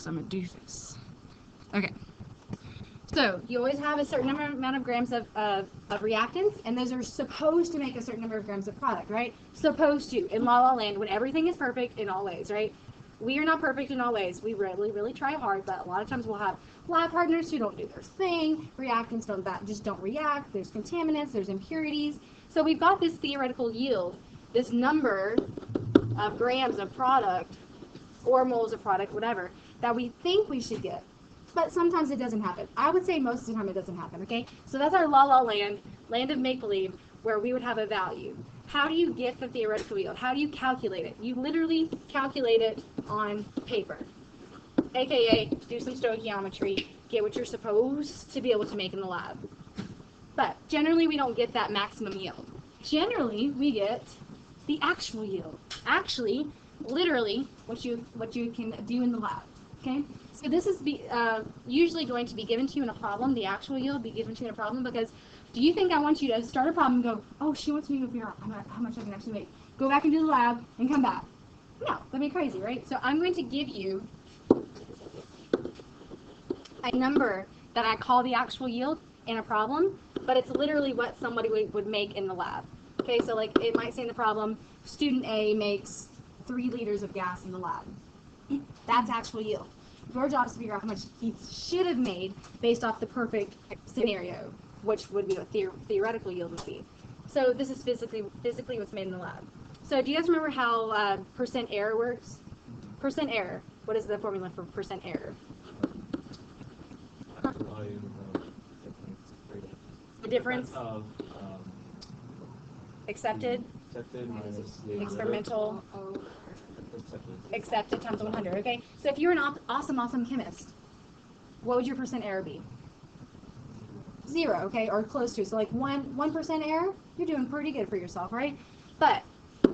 because I'm a doofus. Okay. So you always have a certain amount of grams of reactants, and those are supposed to make a certain number of grams of product, right? Supposed to, in La La Land, when everything is perfect in all ways, right? We are not perfect in all ways. We really, really try hard, but a lot of times we'll have lab partners who don't do their thing. Reactants just don't react. There's contaminants, there's impurities. So we've got this theoretical yield, this number of grams of product, or moles of product, whatever, that we think we should get. But sometimes it doesn't happen. I would say most of the time it doesn't happen, okay? So that's our La La Land, land of make-believe, where we would have a value. How do you get the theoretical yield? How do you calculate it? You literally calculate it on paper, aka do some stoichiometry, get what you're supposed to be able to make in the lab. But generally we don't get that maximum yield. Generally we get the actual yield. Actually, literally what you can do in the lab, okay? So this is usually going to be given to you in a problem. The actual yield be given to you in a problem, because do you think I want you to start a problem and go, oh, she wants me to figure out how much I can actually make, go back into the lab and come back? No, that'd be crazy, right? So I'm going to give you a number that I call the actual yield in a problem, but it's literally what somebody would make in the lab. Okay, so like it might say in the problem, student A makes 3 liters of gas in the lab. That's actual yield. Your job is to figure out how much he should have made based off the perfect scenario, which would be what theoretical yield would be. So this is physically what's made in the lab. So do you guys remember how percent error works? Percent error. What is the formula for percent error? The difference of accepted minus experimental accepted times 100. Okay, so if you're an awesome chemist, what would your percent error be? 0, okay, or close to. So like 1% error, you're doing pretty good for yourself, right? But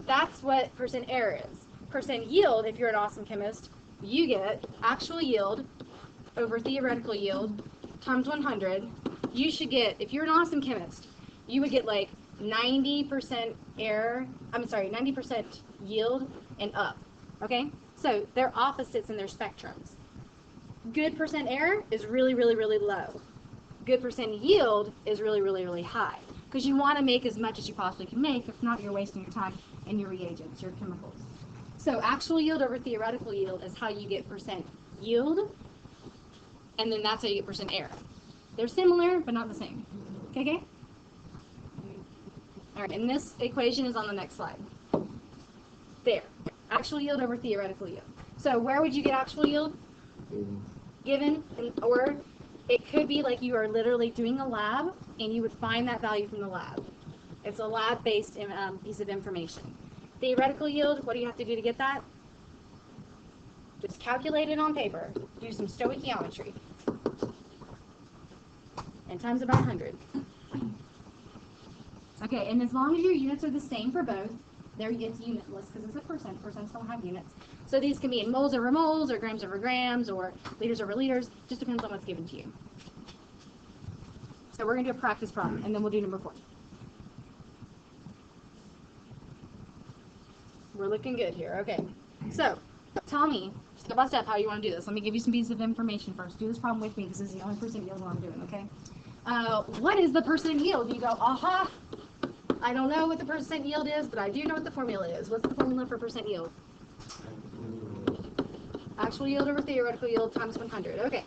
that's what percent error is. Percent yield, if you're an awesome chemist, you get actual yield over theoretical yield times 100. You should get, if you're an awesome chemist, you would get like 90% error, 90% yield and up, okay? So they're opposites in their spectrums. Good percent error is really, really, really low. Good percent yield is really, really, really high, because you want to make as much as you possibly can make. If not, you're wasting your time and your reagents, your chemicals. So actual yield over theoretical yield is how you get percent yield, and then that's how you get percent error. They're similar, but not the same. Okay? All right, and this equation is on the next slide. There. Actual yield over theoretical yield. So where would you get actual yield? Given, or it could be like you are literally doing a lab, and you would find that value from the lab. It's a lab-based piece of information. Theoretical yield, what do you have to do to get that? Just calculate it on paper. Do some stoichiometry. And times it by 100. Okay, and as long as your units are the same for both, it's unitless because it's a percent. Percents don't have units. So these can be in moles over moles, or grams over grams, or liters over liters. Just depends on what's given to you. So we're going to do a practice problem, and then we'll do number 4. We're looking good here. Okay. So tell me, step by step, how you want to do this. Let me give you some pieces of information first. Do this problem with me, because this is the only percent yield I'm doing, okay? What is the percent yield? You go, aha! I don't know what the percent yield is, but I do know what the formula is. What's the formula for percent yield? Actual yield over theoretical yield times 100. Okay.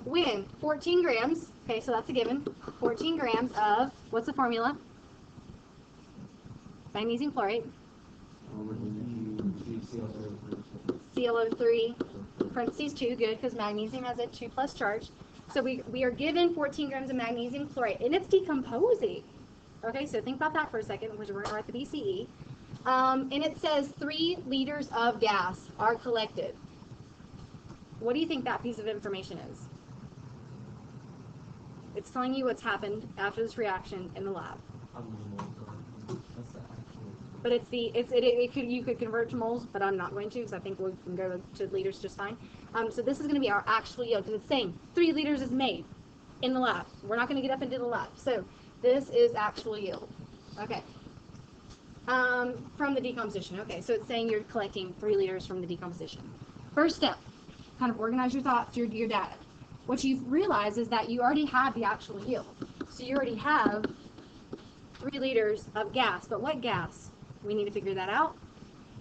When 14 grams, okay, so that's a given. 14 grams of, what's the formula? Magnesium chlorate. ClO3, parentheses 2, good, because magnesium has a 2+ charge. So we are given 14 grams of magnesium chlorate, and it's decomposing. Okay, so think about that for a second, because we're going to write the BCE. And it says 3 liters of gas are collected. What do you think that piece of information is? It's telling you what's happened after this reaction in the lab. But you could convert to moles, but I'm not going to, because I think we can go to liters just fine. So this is going to be our actual yield, because it's saying 3 liters is made in the lab. We're not going to get up into the lab. So this is actual yield. Okay. From the decomposition. Okay, so it's saying you're collecting 3 liters from the decomposition. First step, kind of organize your thoughts, your data. What you've realized is that you already have the actual yield. So you already have 3 liters of gas. But what gas? We need to figure that out.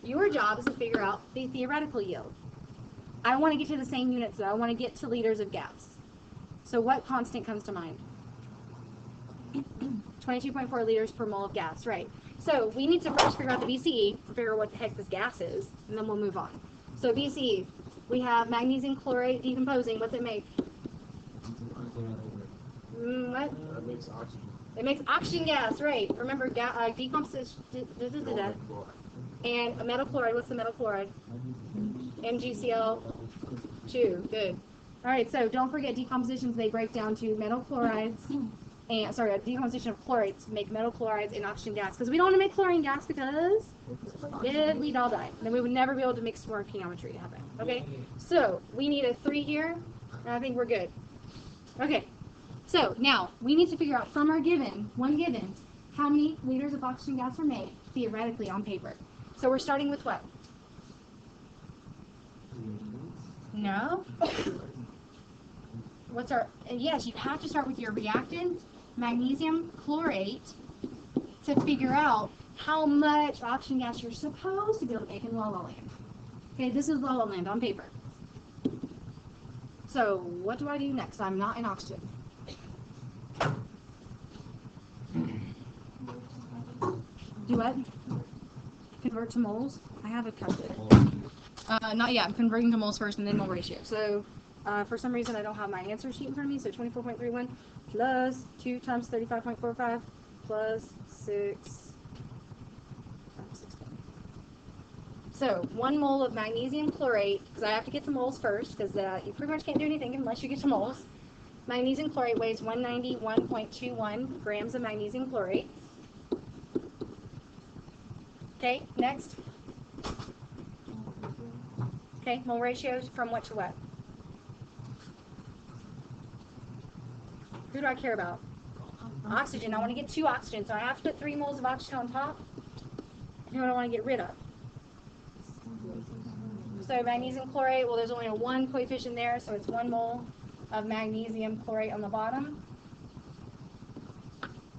Your job is to figure out the theoretical yield. I want to get to the same units though. I want to get to liters of gas. So what constant comes to mind? 22.4 liters per mole of gas, right. So we need to first figure out the VCE to figure out what the heck this gas is, and then we'll move on. So VCE, we have magnesium chlorate decomposing. What's it make? What? It makes oxygen. It makes oxygen gas, right. Remember, decomposition, and a metal chloride. What's the metal chloride? MgCl2, good. All right, so don't forget decompositions, they break down to metal chlorides, and, sorry, a decomposition of chlorates make metal chlorides and oxygen gas. Because we don't want to make chlorine gas because we'd all die. Then we would never be able to mix more stoichiometry happen. Okay, so we need a 3 here, and I think we're good. Okay, so now we need to figure out from our given, how many liters of oxygen gas are made theoretically on paper. So we're starting with what? No? What's our, yes, you have to start with your reactant, magnesium chlorate, to figure out how much oxygen gas you're supposed to be able to make in La La Land. Okay, this is La La Land on paper. So what do I do next? I'm not in oxygen. Do what? Convert to moles? I have a calculator. Not yet. I'm converting to moles first and then mole ratio. So for some reason I don't have my answer sheet in front of me. So 24.31 plus 2 times 35.45 plus 6 times 16. So 1 mole of magnesium chlorate, because I have to get to moles first, because you pretty much can't do anything unless you get to moles. Magnesium chlorate weighs 191.21 grams of magnesium chlorate. Okay, next. Okay, mole ratios from what to what? Who do I care about? Oxygen. I want to get 2 oxygen, so I have to put 3 moles of oxygen on top. Who do I want to get rid of? So magnesium chlorate, well, there's only a 1 coefficient there, so it's 1 mole of magnesium chlorate on the bottom.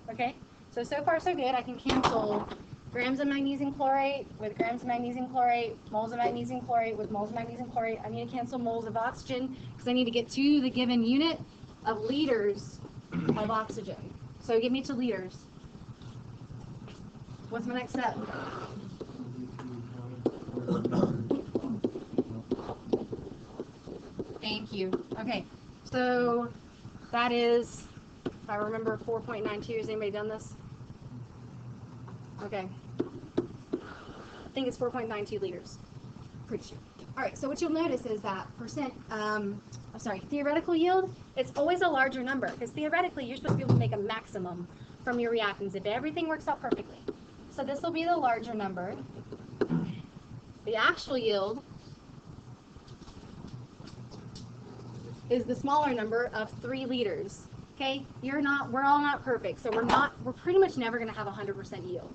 Okay, so far so good. I can cancel grams of magnesium chlorate with grams of magnesium chlorate, moles of magnesium chlorate with moles of magnesium chlorate. I need to cancel moles of oxygen because I need to get to the given unit of liters of oxygen. So get me to liters. What's my next step? Thank you. Okay, so that is, if I remember, 4.92. Has anybody done this? Okay. I think it's 4.92 liters. Pretty sure. All right, so what you'll notice is that theoretical yield, it's always a larger number because theoretically you're supposed to be able to make a maximum from your reactants if everything works out perfectly. So this will be the larger number. The actual yield is the smaller number of 3 liters. Okay? We're all not perfect, so we're pretty much never going to have 100% yield.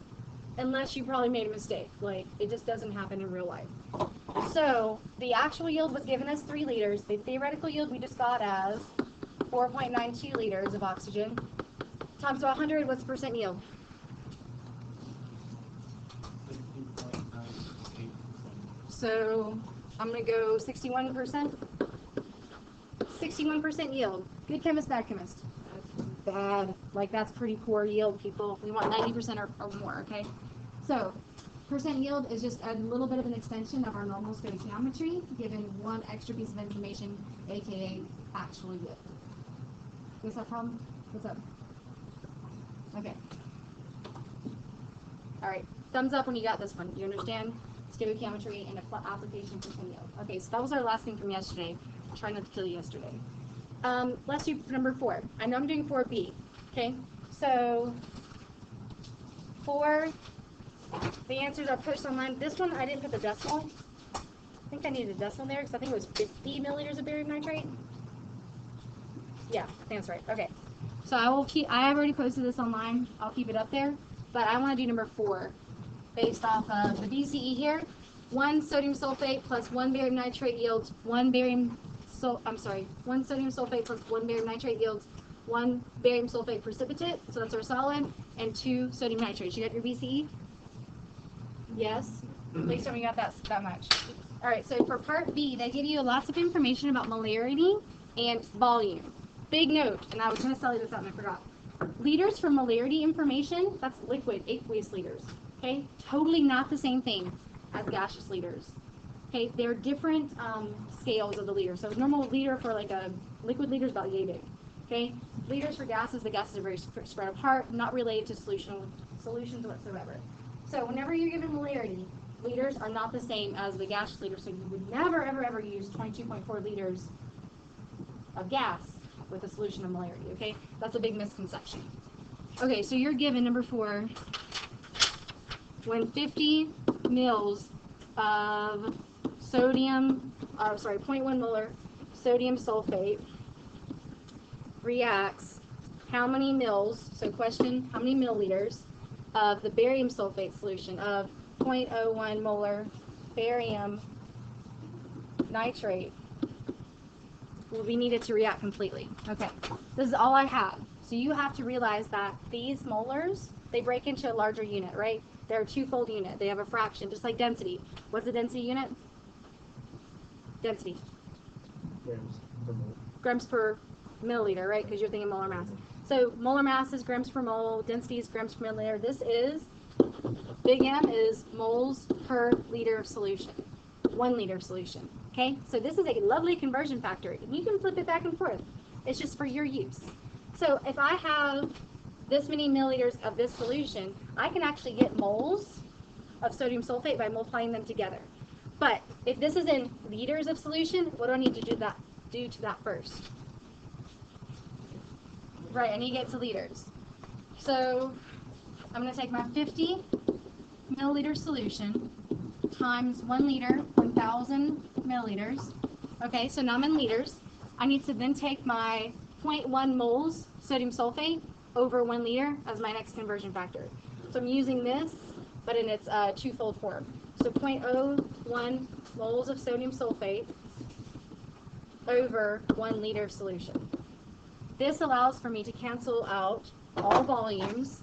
Unless you probably made a mistake. Like, it just doesn't happen in real life. So, the actual yield was given as 3 liters. The theoretical yield we just got as 4.92 liters of oxygen. Times 100, what's the percent yield? So, I'm going to go 61%. 61% yield. Good chemist, bad chemist. Bad. Like, that's pretty poor yield, people. We want 90% or more, okay? So, percent yield is just a little bit of an extension of our normal stoichiometry, given one extra piece of information, aka actual yield. Is that a problem? What's up? Okay. All right. Thumbs up when you got this one. You understand stoichiometry and application for yield. Okay, so that was our last thing from yesterday. Try not to kill you yesterday. Let's do number 4. I know I'm doing 4B. Okay, so 4, the answers are posted online. This one I didn't put the decimal. I think I needed a decimal there because I think it was 50 milliliters of barium nitrate. Yeah, I think that's right. Okay, so I have already posted this online. I'll keep it up there, but I want to do number 4 based off of the VCE here 1 sodium sulfate plus 1 barium nitrate yields 1 barium, one sodium sulfate plus 1 barium nitrate yields 1 barium sulfate precipitate, so that's our solid, and 2 sodium nitrates. You got your BCE? Yes? Please tell me you got that much. All right, so for part B, they give you lots of information about molarity and volume. Big note, and I was going to tell you this out and I forgot. Liters for molarity information, that's liquid, aqueous liters. Okay, totally not the same thing as gaseous liters. Okay, they're different scales of the liter. So normal liter for like a liquid liter is about yay big. Okay, liters for gases, the gases are very spread apart, not related to solutions whatsoever. So whenever you're given molarity, liters are not the same as the gaseous liter. So you would never, ever, ever use 22.4 liters of gas with a solution of molarity. Okay, that's a big misconception. Okay, so you're given number 4. When 50 mils of sodium, 0.1 molar sodium sulfate reacts, how many mils, so question, how many milliliters of the barium sulfate solution of 0.01 molar barium nitrate will be needed to react completely. Okay, this is all I have. So you have to realize that these molars, they break into a larger unit, right? They're a twofold unit. They have a fraction, just like density. What's the density unit? Density. Grams per milliliter, right? Because you're thinking molar mass. So molar mass is grams per mole, density is grams per milliliter. This is, big M is moles per liter of solution. 1 liter of solution. Okay? So this is a lovely conversion factor. You can flip it back and forth. It's just for your use. So if I have this many milliliters of this solution, I can actually get moles of sodium sulfate by multiplying them together. But if this is in liters of solution, what do I need to do to that first? Right, I need to get to liters. So I'm going to take my 50 milliliter solution times 1 liter, 1,000 milliliters. Okay, so now I'm in liters. I need to then take my 0.1 moles sodium sulfate over 1 liter as my next conversion factor. So I'm using this, but in its twofold form. So 0.01 moles of sodium sulfate over 1 liter of solution. This allows for me to cancel out all volumes,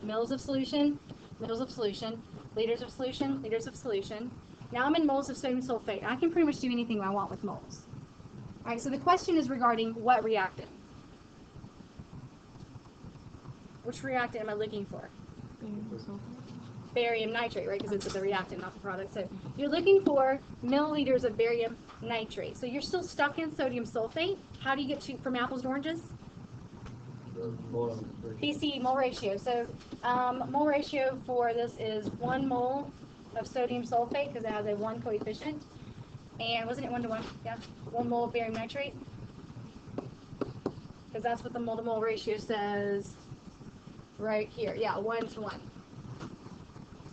mils of solution, liters of solution, liters of solution, liters of solution. Now I'm in moles of sodium sulfate. I can pretty much do anything I want with moles. All right, so the question is regarding what reactant? Which reactant am I looking for? Barium nitrate, right? Because it's the reactant, not the product. So you're looking for milliliters of barium nitrate. So you're still stuck in sodium sulfate. How do you get from apples to oranges? BC, mole ratio. So mole ratio for this is 1 mole of sodium sulfate because it has a 1 coefficient. And wasn't it 1 to 1? Yeah, 1 mole of barium nitrate. Because that's what the mole to mole ratio says right here. Yeah, 1 to 1.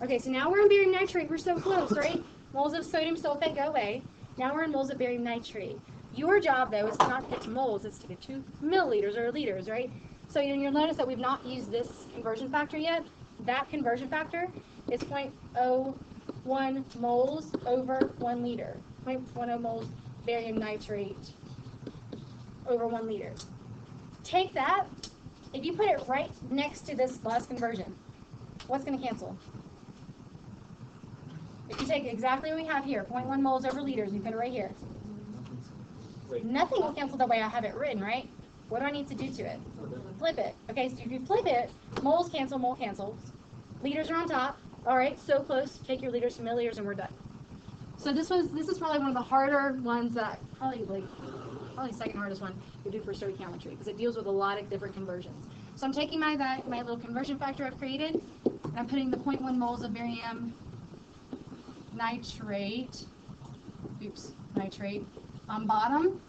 Okay, so now we're in barium nitrate. We're so close, right? Moles of sodium sulfate go away. Now we're in moles of barium nitrate. Your job, though, is not to get to moles. It's to get to milliliters or liters, right? So you'll notice that we've not used this conversion factor yet. That conversion factor is 0.01 moles over 1 liter. 0.10 moles barium nitrate over 1 liter. Take that. If you put it right next to this last conversion, what's going to cancel? If you take exactly what we have here, 0.1 moles over liters, we put it right here. Nothing will cancel the way I have it written, right? What do I need to do to it? Flip it. Okay, so if you flip it, moles cancel, mole cancels. Liters are on top. All right, so close. Take your liters to milliliters and we're done. So this is probably one of the harder ones that probably second hardest one you do for stoichiometry because it deals with a lot of different conversions. So I'm taking my little conversion factor I've created and I'm putting the 0.1 moles of barium nitrate on bottom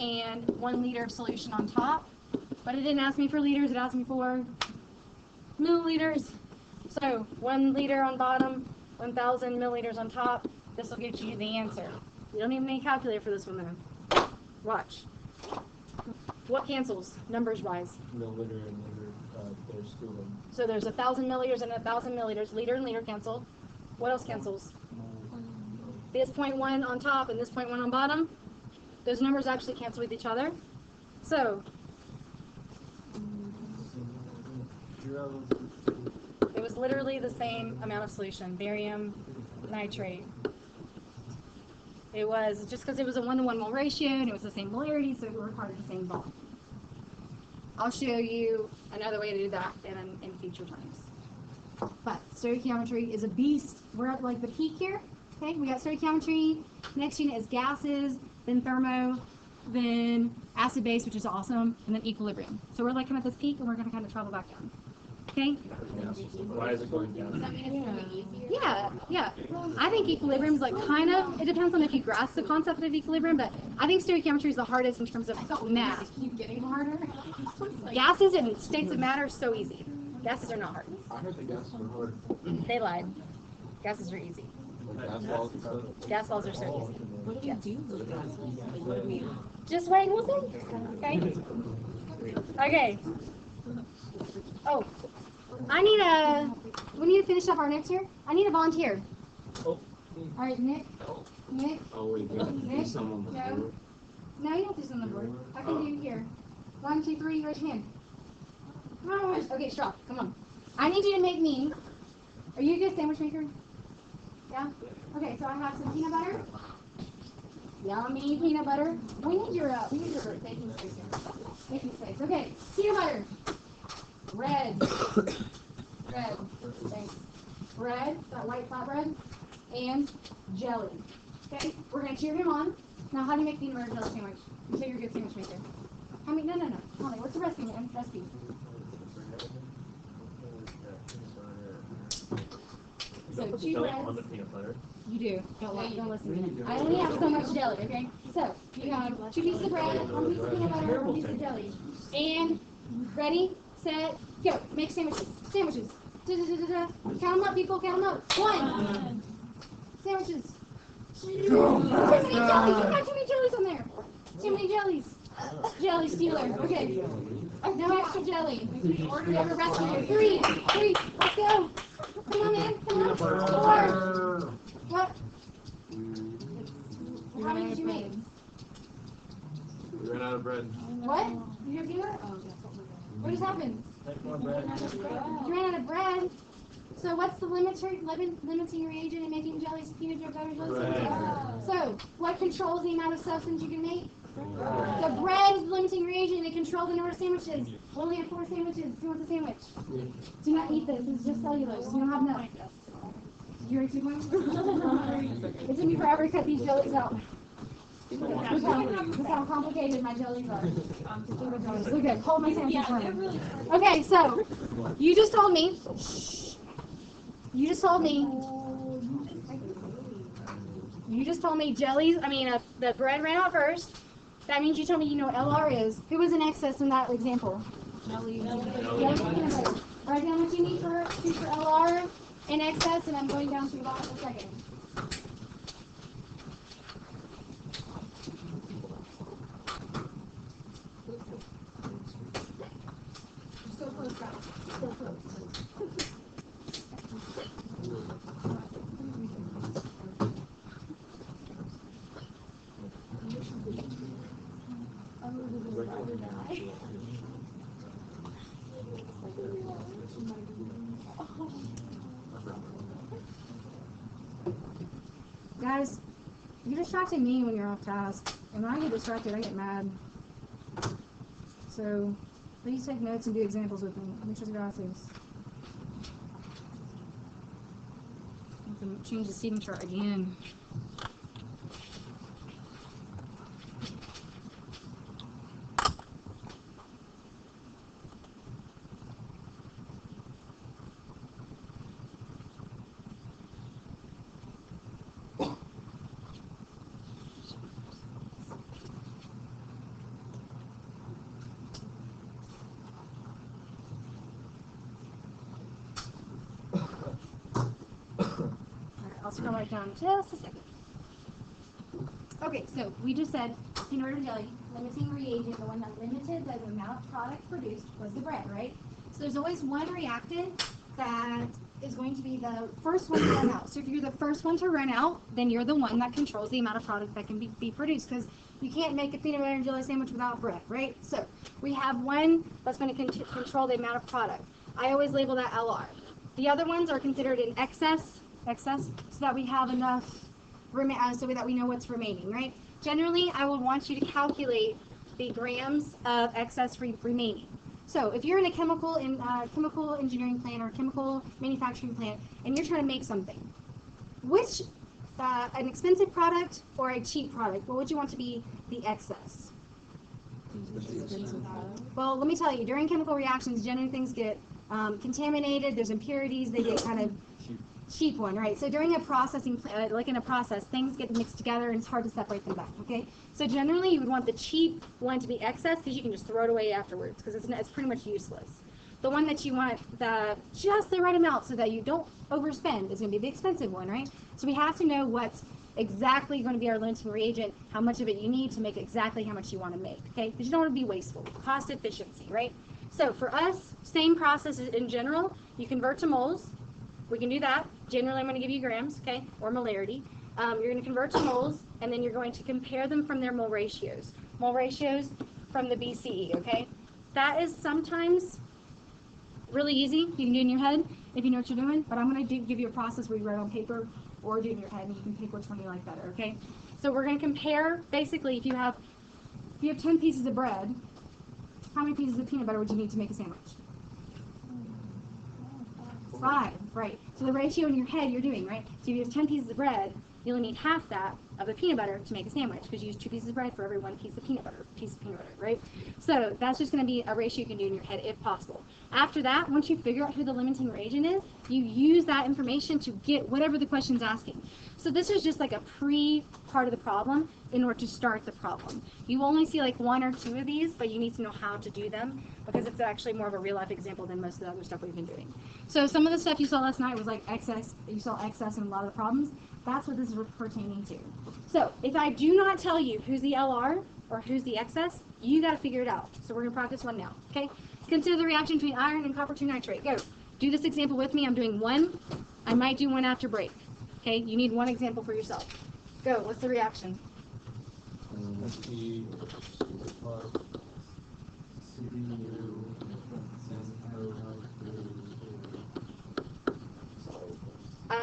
and 1 liter of solution on top. But it didn't ask me for liters, it asked me for milliliters. So 1 liter on bottom, 1,000 milliliters on top. This will get you the answer. You don't even need a calculator for this one though. Watch. What cancels, numbers-wise? Milliliter and liter, there's 2 of them. So there's 1,000 milliliters and 1,000 milliliters. Liter and liter cancel. What else cancels? this 0.1 on top and this 0.1 on bottom, those numbers actually cancel with each other. So it was literally the same amount of solution, barium nitrate. It was just because it was a 1-to-1 mole ratio and it was the same molarity, so it required the same bond. I'll show you another way to do that in future times. But stoichiometry is a beast. We're at like the peak here. Okay, we got stoichiometry. Next unit is gases, then thermo, then acid base, which is awesome, and then equilibrium. So we're like kind of at this peak, and we're going to kind of travel back down. Okay? Why is it going down? Does that mean it's going to be easier? Yeah. I think equilibrium is like kind of, it depends on if you grasp the concept of equilibrium, but I think stoichiometry is the hardest in terms of math. Keep getting harder. Gases and states of matter are so easy. Gases are not hard. I heard the gases were hard. They lied. Gases are easy. Gas balls and stuff. Gas balls are so easy. What do you do with gases? Like, what do we... Just wait, we'll see. Okay. Oh, we need to finish up our notes here. I need a volunteer. Oh. All right, Nick. Oh, wait, Nick? someone. No. No, you don't do this on the board. I can do here. 1, 2, 3, raise your hand. Oh, okay, stop. Come on. I need you to make me. Are you a good sandwich maker? Yeah? Okay, so I have some peanut butter. Yummy peanut butter. We need your baking space here. Baking space. Okay, peanut butter. Red. Thanks. Bread, that white flatbread, and jelly. Okay, we're gonna cheer him on. Now, how do you make peanut butter jelly sandwich? You say you're a good sandwich maker. No. Come on, what's the recipe, man? Recipe. So, chew bread. On the peanut butter. You do. Don't listen to me. I only have so much jelly, okay? So, you have 2 pieces of bread, 1 piece of peanut butter, 1 piece of jelly. And, ready, set, go. Make sandwiches. Sandwiches. Da-da-da-da-da. Count them up, people. Count them up. 1. Sandwiches. Too many jellies. You got too many jellies on there. Too many jellies. Jelly stealer. Okay. No extra jelly. We have a recipe. 3. Let's go. Come on, man. Come on. 4. What? How many did you make? We ran out of bread. What? You have dinner? What just happened? You ran out of bread. So what's the limiting reagent in making jellies, peanut butter jelly sandwiches? So what controls the amount of substance you can make? The bread is the limiting reagent and it controls the number of sandwiches. We only have 4 sandwiches. Who wants a sandwich? Do not eat this. This is just cellulose. You don't have enough. You ready to go? It took me forever to cut these jellies out. Look how complicated my jellies are. Okay, hold my sandwich for me. Okay, so you just told me jellies, the bread ran out first. That means you told me you know what LR is. Who was in excess in that example? Jelly. Write down what you need for LR in excess, and I'm going down to the bottom in a second. So close, guys. So close. Guys, you're distracting me when you're off task. And when I get distracted, I get mad. So, please take notes and do examples with me. Muchas gracias. I can change the seating chart again. I'll scroll right down just a second. Okay, so we just said peanut butter jelly, limiting reagent, the one that limited the amount of product produced was the bread, right? So there's always one reactant that is going to be the first one to run out. So if you're the first one to run out, then you're the one that controls the amount of product that can be produced, because you can't make a peanut butter and jelly sandwich without bread, right? So we have one that's going to control the amount of product. I always label that LR. The other ones are considered in excess, so that we have enough, so that we know what's remaining, right? Generally, I would want you to calculate the grams of excess remaining. So if you're in a chemical engineering plant or chemical manufacturing plant, and you're trying to make something, which an expensive product or a cheap product, what would you want to be the excess? Well, let me tell you, during chemical reactions, generally things get contaminated. There's impurities. They get kind of cheap one, right? So during a processing, like in a process, things get mixed together and it's hard to separate them back, okay? So generally you would want the cheap one to be excess, because you can just throw it away afterwards, because it's pretty much useless. The one that you want just the right amount so that you don't overspend is going to be the expensive one, right? So we have to know what's exactly going to be our limiting reagent, how much of it you need to make exactly how much you want to make, okay? Because you don't want to be wasteful. Cost efficiency, right? So for us, same process in general. You convert to moles. We can do that. Generally, I'm going to give you grams, okay, or molarity. You're going to convert to moles, and then you're going to compare them from their mole ratios. Mole ratios from the BCE, okay? That is sometimes really easy. You can do it in your head if you know what you're doing, but I'm going to give you a process where you write on paper or do it in your head, and you can pick which one you like better, okay? So we're going to compare, basically, if you have 10 pieces of bread, how many pieces of peanut butter would you need to make a sandwich? 5, right. So the ratio in your head you're doing, right? So if you have 10 pieces of bread, you only need half that of the peanut butter to make a sandwich, because you use 2 pieces of bread for every 1 piece of peanut butter, right? So that's just going to be a ratio you can do in your head if possible. After that, once you figure out who the limiting reagent is, you use that information to get whatever the question's asking. So this is just like a pre-part of the problem in order to start the problem. You only see like 1 or 2 of these, but you need to know how to do them, because it's actually more of a real-life example than most of the other stuff we've been doing. So some of the stuff you saw last night was like excess. You saw excess in a lot of the problems. That's what this is pertaining to. So if I do not tell you who's the LR or who's the excess, you got to figure it out. So we're going to practice one now, okay? Consider the reaction between iron and copper 2 nitrate. Go. Do this example with me. I'm doing 1. I might do 1 after break. Okay? You need 1 example for yourself. Go. What's the reaction?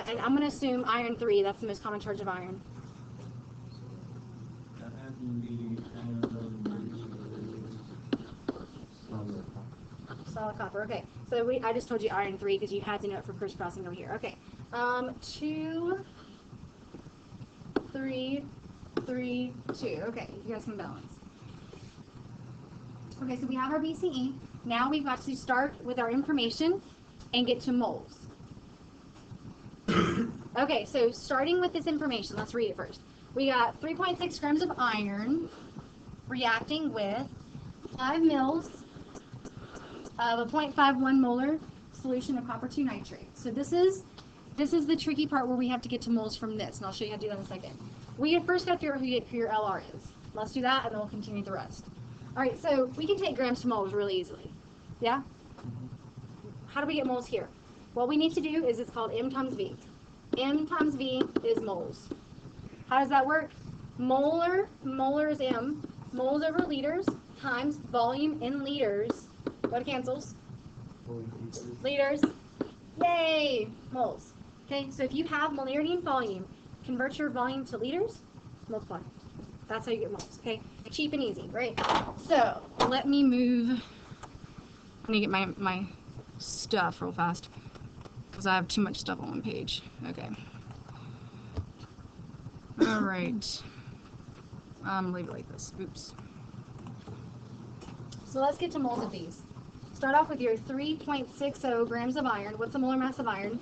And I'm going to assume iron 3. That's the most common charge of iron. Solid copper. Okay. So I just told you iron 3 because you had to know it for crisscrossing over here. Okay. 2, 3, 3, 2. Okay. You guys can balance. Okay. So we have our BCE. Now we've got to start with our information and get to moles. Okay, so starting with this information, let's read it first. We got 3.6 grams of iron reacting with 5 mils of a 0.51 molar solution of copper 2 nitrate. So this is the tricky part where we have to get to moles from this, and I'll show you how to do that in a second. We first got to figure out who your LR is. Let's do that, and then we'll continue the rest. All right, so we can take grams to moles really easily. Yeah? How do we get moles here? What we need to do is it's called M times V. M times V is moles. How does that work? Molar is M. Moles over liters times volume in liters. What cancels? Liters. Yay! Moles. Okay, so if you have molarity and volume, convert your volume to liters, multiply. That's how you get moles, okay? Cheap and easy, right? So, let me move. I'm going to get my stuff real fast, because I have too much stuff on one page. Okay. All right. Leave it like this. Oops. So let's get to moles of these. Start off with your 3.60 grams of iron. What's the molar mass of iron?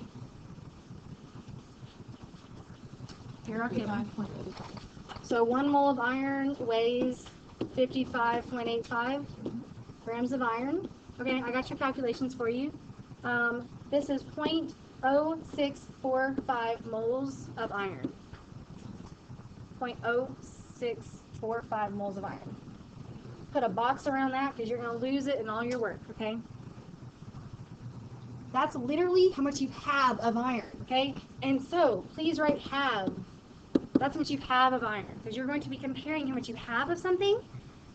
Here, okay. So 1 mole of iron weighs 55.85 grams of iron. Okay, I got your calculations for you. This is 0.0645 moles of iron. 0.0645 moles of iron. Put a box around that because you're going to lose it in all your work, okay? That's literally how much you have of iron, okay? And so please write have. That's how much you have of iron, because you're going to be comparing how much you have of something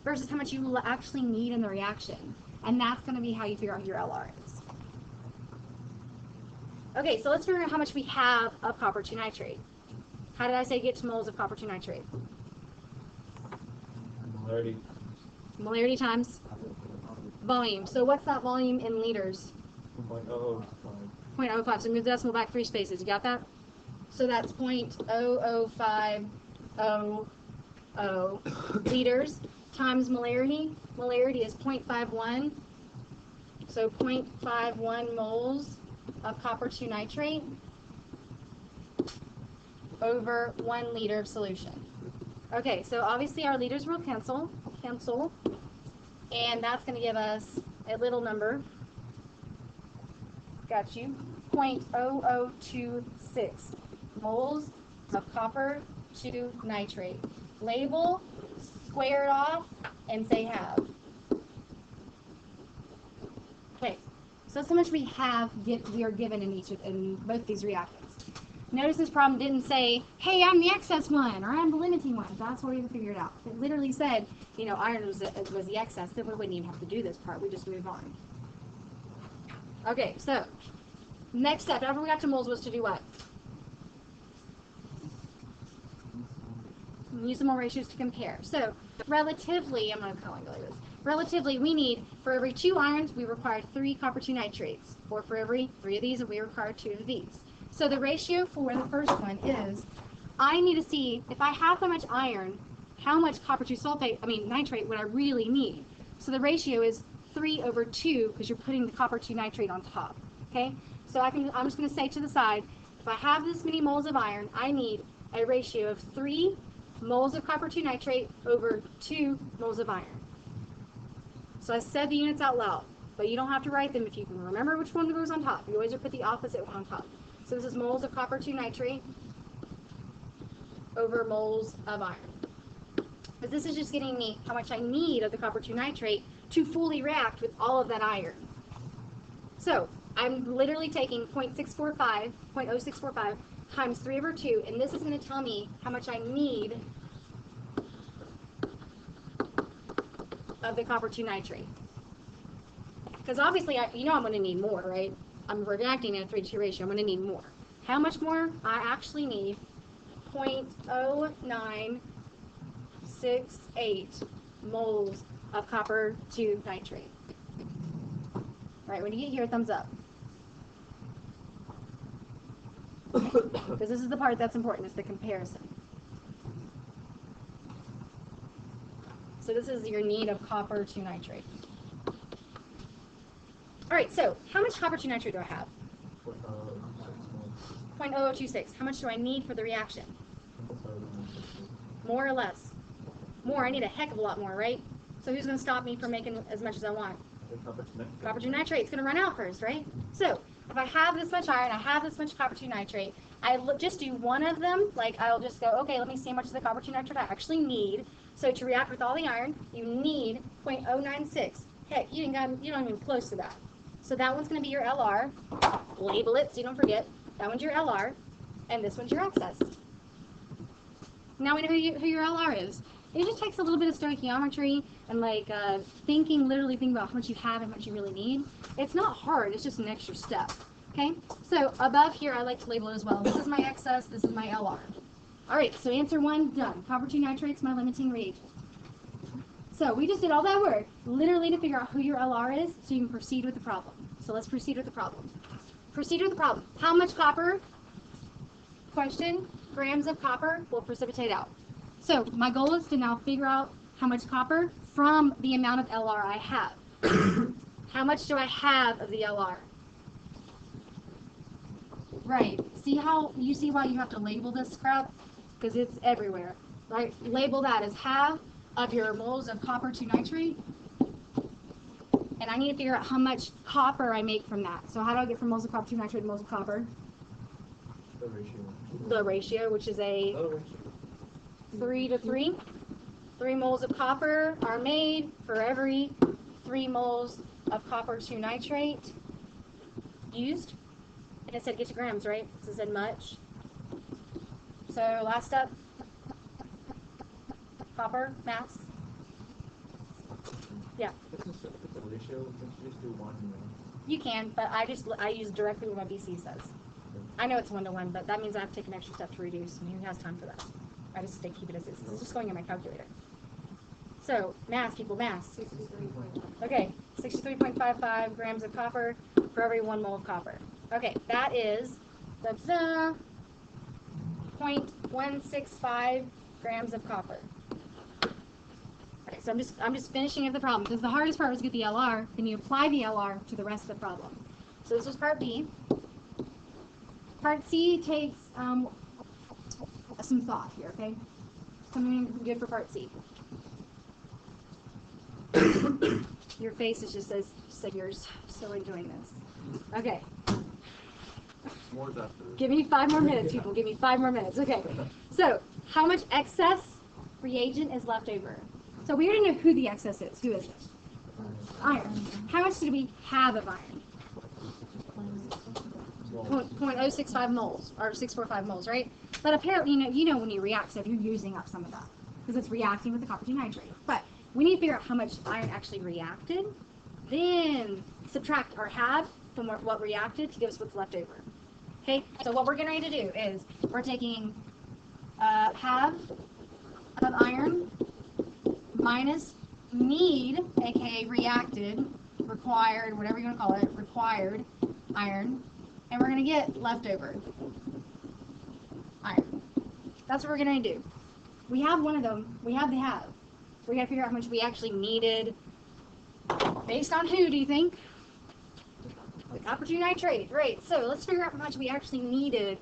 versus how much you actually need in the reaction. And that's going to be how you figure out who your LR is. Okay, so let's figure out how much we have of copper 2 nitrate. How did I say get to moles of copper 2 nitrate? Molarity. Molarity times volume. So what's that volume in liters? 0.005. 0.05. So move the decimal back 3 spaces. You got that? So that's 0.00500 liters times molarity. Molarity is 0.51. So 0.51 moles of copper 2 nitrate over 1 liter of solution. Okay, so obviously our liters will cancel, and that's going to give us a little number. Got you. 0.0026 moles of copper 2 nitrate. Label, square it off, and say have. Okay, so that's how much we are given in both these reactants. Notice this problem didn't say, hey, I'm the excess one, or I'm the limiting one. That's where we figure it out. It literally said, you know, iron was the excess, then we wouldn't even have to do this part. We just move on. Okay, so next step after we got to moles was to do what? Use some more ratios to compare. So relatively, I'm going to go like this. Relatively, we need, for every 2 irons, we require 3 copper 2 nitrates. Or for every 3 of these, we require 2 of these. So the ratio for the first one is, I need to see, if I have that much iron, how much copper 2 nitrate would I really need? So the ratio is 3 over 2, because you're putting the copper 2 nitrate on top. Okay? So I'm just going to say to the side, if I have this many moles of iron, I need a ratio of 3 moles of copper 2 nitrate over 2 moles of iron. So I said the units out loud, but you don't have to write them if you can remember which one goes on top. You always put the opposite one on top. So this is moles of copper 2 nitrate over moles of iron. But this is just getting me how much I need of the copper 2 nitrate to fully react with all of that iron. So I'm literally taking 0.645 times 3 over 2, and this is going to tell me how much I need of the copper 2 nitrate. Because obviously, I'm going to need more, right? I'm reacting in a 3-to-2 ratio. I'm going to need more. How much more? I actually need 0.0968 moles of copper 2 nitrate. All right, when you get here, thumbs up. Because this is the part that's important, is the comparison. So this is your need of copper 2 nitrate. All right, so how much copper 2 nitrate do I have? 0.0026. How much do I need for the reaction? More or less? More. I need a heck of a lot more, right? So who's going to stop me from making as much as I want? Copper 2 nitrate. It's going to run out first, right? So if I have this much iron, I have this much copper 2 nitrate, just do one of them. Like I'll just go, okay, let me see how much of the copper 2 nitrate I actually need. So to react with all the iron, you need 0.096. Heck, you don't even close to that. So that one's going to be your LR. Label it so you don't forget. That one's your LR, and this one's your excess. Now we know who your LR is. It just takes a little bit of stoichiometry and literally thinking about how much you have and how much you really need. It's not hard. It's just an extra step. Okay. So above here, I like to label it as well. This is my excess. This is my LR. All right. So answer 1 done. Copper 2 nitrate's my limiting reagent. So we just did all that work literally to figure out who your LR is, so you can proceed with the problem. So let's proceed with the problem. Proceed with the problem. How much copper? Question. Grams of copper will precipitate out. So my goal is to now figure out how much copper from the amount of LR I have. How much do I have of the LR? Right. See why you have to label this crap? Because it's everywhere. Right? Label that as half of your moles of copper 2 nitrate. And I need to figure out how much copper I make from that. So how do I get from moles of copper 2 nitrate to moles of copper? The ratio. The ratio, which is a 3 to 3. 3 moles of copper are made for every 3 moles of copper 2 nitrate. used, and it said get to grams, right? So it said much. So last step, copper, mass. Yeah. It's a ratio. Can't you just do 1 and 1? You can, but I use directly what my BC says. I know it's 1-to-1, but that means I have to take an extra step to reduce, and who has time for that? I just keep it as is. It's just going in my calculator. So mass, people, mass. Okay, 63.55 grams of copper for every 1 mole of copper. Okay, that is 0.165 grams of copper. Okay, so I'm just finishing up the problem because the hardest part was to get the LR. Then you apply the LR to the rest of the problem. So this was part B. Part C takes some thought here. Okay, something good for part C. Your face is just says you're so enjoying this. Okay. More after this. Give me 5 more minutes, people. Give me 5 more minutes. Okay. So, how much excess reagent is left over? So we already know who the excess is. Who is it? Iron. How much did we have of iron? 0.065 moles, or 645 moles, right? But apparently, you know when you react stuff, you're using up some of that because it's reacting with the copper 2 nitrate. But we need to figure out how much iron actually reacted, then subtract our have from what reacted to give us what's left over. Okay, so what we're getting ready to do is we're taking have of iron minus need, aka reacted, required, whatever you want to call it, required iron, and we're going to get leftover iron. That's what we're going to do. We have one of them. We have the have. We got to figure out how much we actually needed. Based on who, do you think? The copper 2 nitrate. Right. So let's figure out how much we actually needed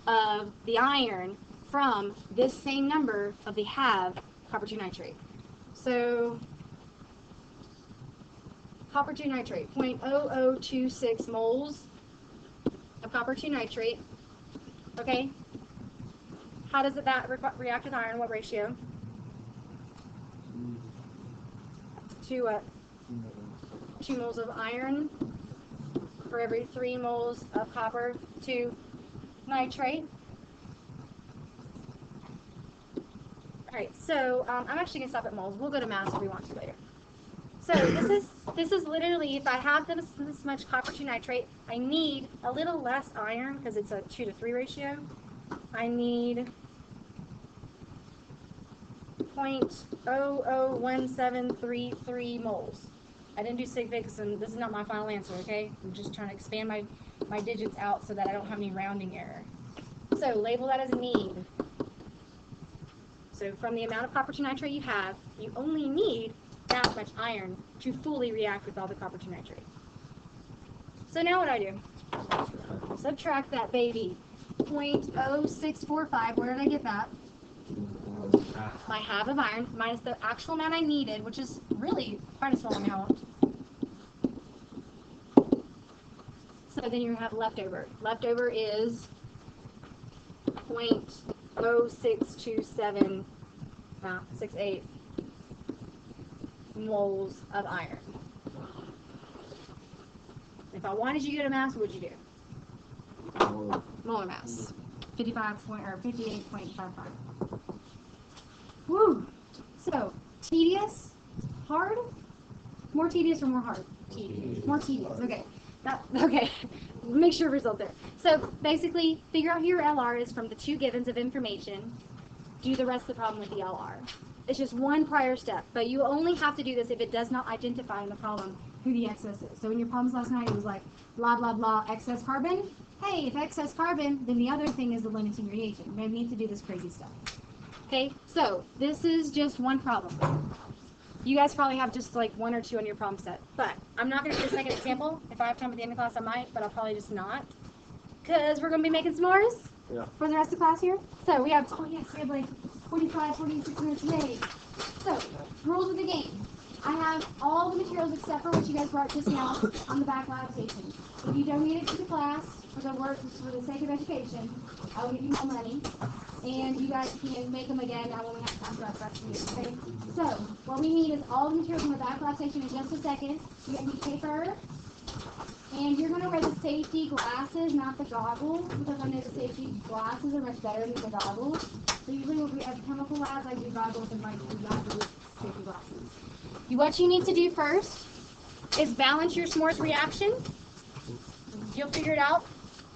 of the iron from this same number of the have copper 2 nitrate. So copper 2 nitrate, 0.0026 moles of copper 2 nitrate. Okay. How does that react with iron? What ratio? 2 what? 2 moles of iron for every 3 moles of copper 2 nitrate. Alright, so I'm actually going to stop at moles. We'll go to mass if we want to later. So this is literally, if I have this much copper 2 nitrate, I need a little less iron because it's a 2-to-3 ratio. I need 0.001733 moles. I didn't do sig figs, and this is not my final answer, okay? I'm just trying to expand my digits out so that I don't have any rounding error. So label that as a need. So from the amount of copper 2 nitrate you have, you only need that much iron to fully react with all the copper 2 nitrate. So now what do? Subtract that baby. 0.0645, where did I get that? My have of iron minus the actual amount I needed, which is really quite a small amount. So then you have leftover. Leftover is 0.0627, 68 moles of iron. If I wanted you to get a mass, what would you do? Molar mass. 58.55. Woo! So, tedious, hard, more tedious or more hard? Tedious. More tedious. Okay. Okay. Make sure result there. So basically, figure out who your LR is from the 2 givens of information. Do the rest of the problem with the LR. It's just one prior step, but you only have to do this if it does not identify in the problem who the excess is. So in your problems last night, it was like blah blah blah excess carbon. Hey, if excess carbon, then the other thing is the limiting reagent. You need to do this crazy stuff. Okay, so this is just one problem. You guys probably have just like 1 or 2 on your problem set, but I'm not going to do this second example. If I have time at the end of class, I might, but I'll probably just not, because we're going to be making s'mores for the rest of the class here. So we have, we have like 45, 46 minutes today. So, rules of the game. I have all the materials except for what you guys brought just now on the back lab station. If you donate it to the class for the work, for the sake of education, I will give you more money. And you guys can make them again now when we have time for that rest of you, okay? So, what we need is all the materials on the back lab station in just a second. You guys need paper, And you're gonna wear the safety glasses, not the goggles, because I know the safety glasses are much better than the goggles. So usually when we have chemical labs, I do goggles and like do goggles, safety glasses. What you need to do first is balance your s'mores reaction. You'll figure it out.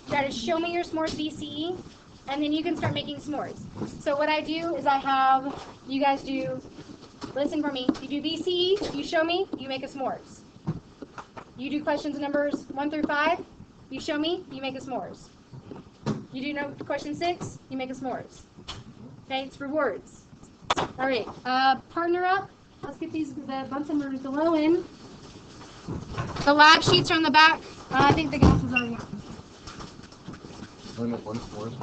You gotta show me your s'mores VCE, and then you can start making s'mores. So what I do is I have you guys do, listen for me, you do VCE, you show me, you make a s'mores. You do questions numbers 1 through 5, you show me, you make a s'mores. You do question 6, you make a s'mores. Okay, it's rewards. All right, partner up. Let's get the Bunsen burners going. The lab sheets are on the back. I think the gas is already on. Only one s'mores.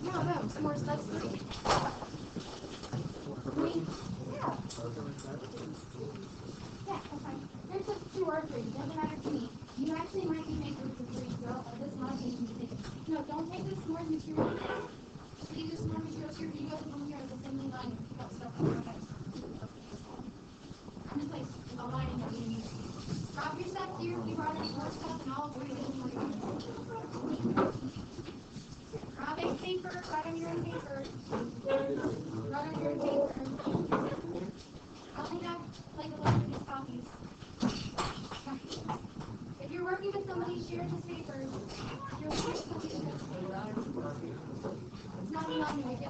No, s'mores, that's 3. 3? Yeah. Yeah, that's fine. There's just 2 or 3. Doesn't matter to me. You actually might be making it to 3, so this modification to take it. No, don't take the s'mores material. Leave the s'mores materials here. You go to them here at the assembly line and pick up stuff. Okay. I'm just like aligning what you need. Drop your stuff here. You brought in more stuff and I'll bring it in for you. Grab a paper. Write on your own paper. Write on your own paper. I'll only have like 11 of these copies. If you're working with somebody, share this paper. If you're working with somebody, it's not allowed to make it.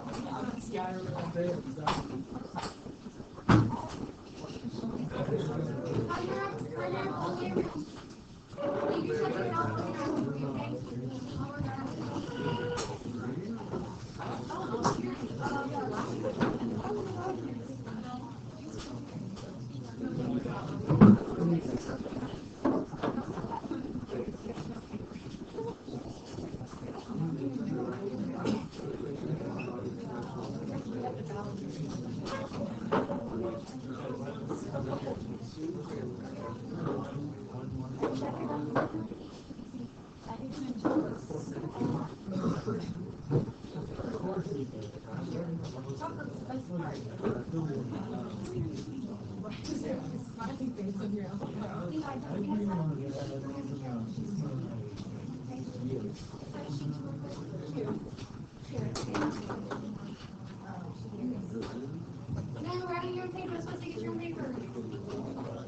No, writing your own paper. It's supposed to get your own paper.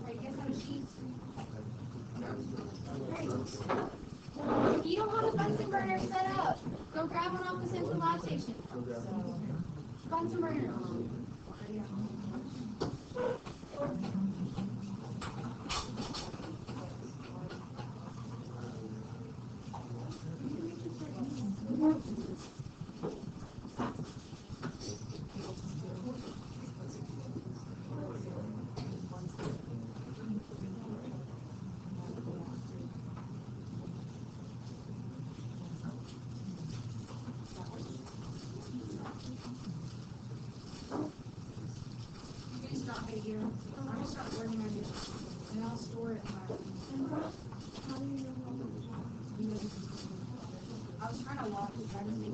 Right, guess how to sheets. If you don't have a Bunsen burner set up, go grab one off the central lab station. Bunsen burner. Here. I'm going to start working on it, and I'll store it in my... I was trying to walk it, trying to make it.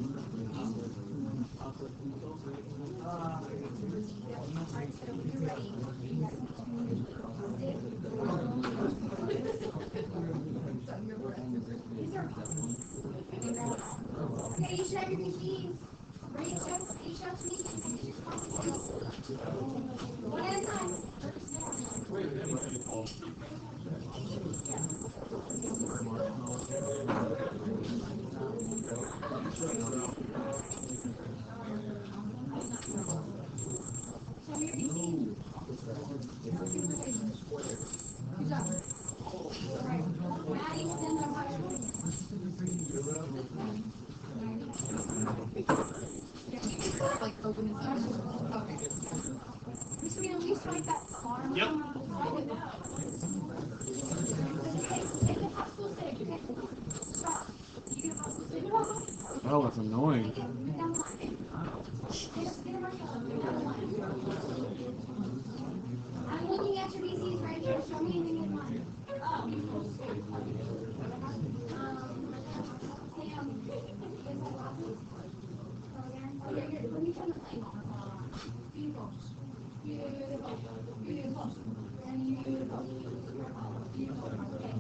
Alright, so you're ready. Okay, you should have your machines. Reach out to me. One at a time. Show me your machines. Good job. Alright. Maddie, send them out. Like open it up. Okay. Should we at least write that farm? Yep. Oh, it's annoying. I'm looking at your VCs right here. Show me anything in mine. Let me turn the light on. Beautiful. Beautiful. Beautiful. And beautiful. Beautiful. Okay.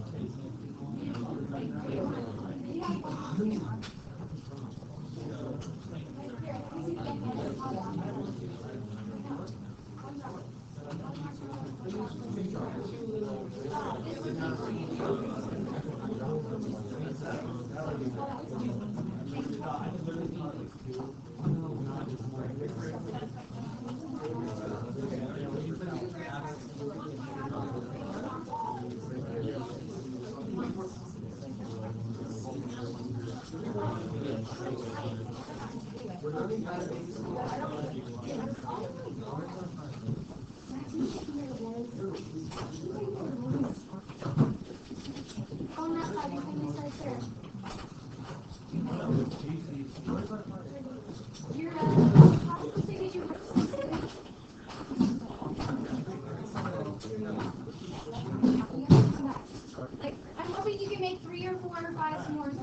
Like, I'm hoping you can make 3 or 4 or 5 s'mores.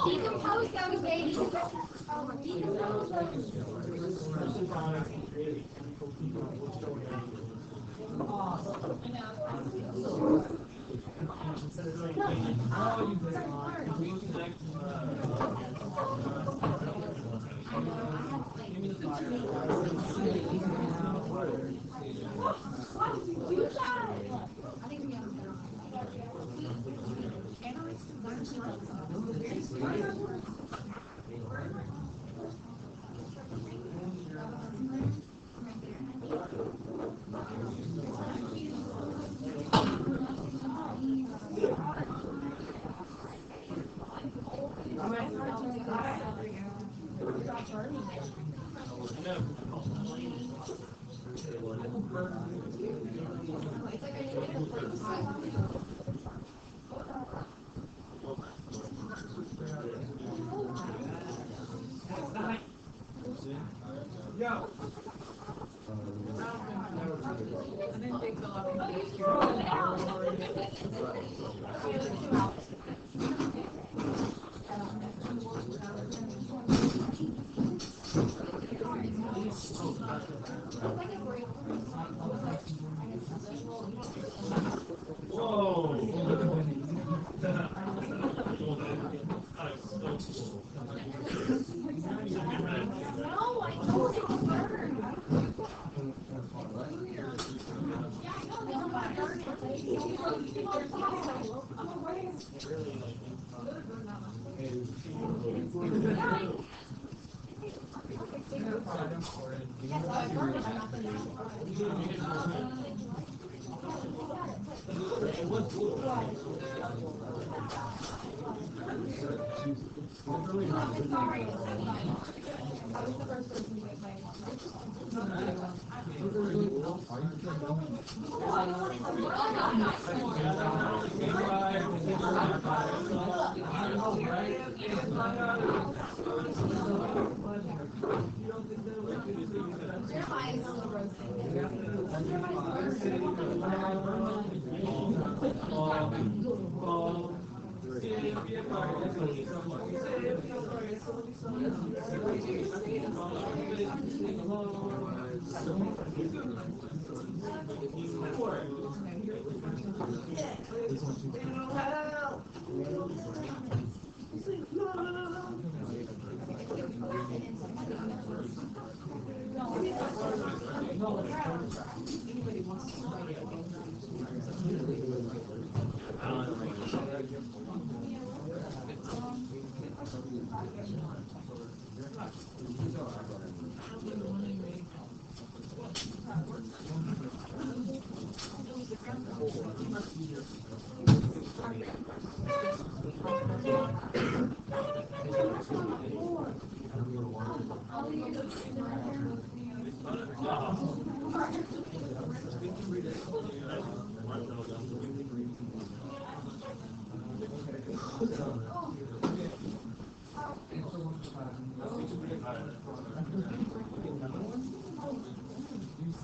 Decompose those babies. Decompose those.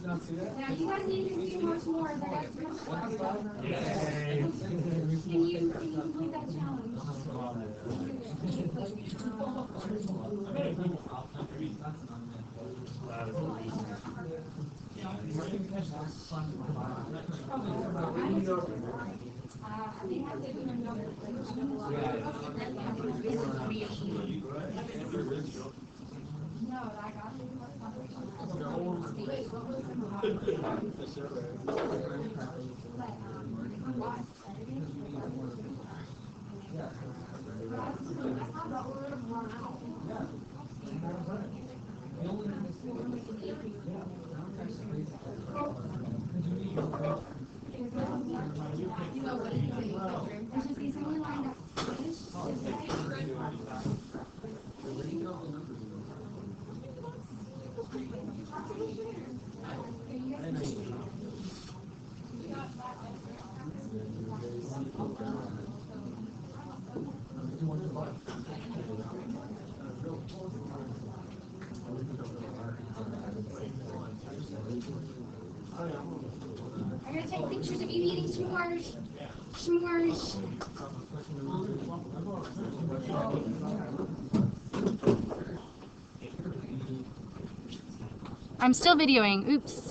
Now you guys need to do much more. I got so much stuff. Can you complete that challenge? No, I got I'm gonna take pictures of you eating s'mores. S'mores. I'm still videoing. Oops.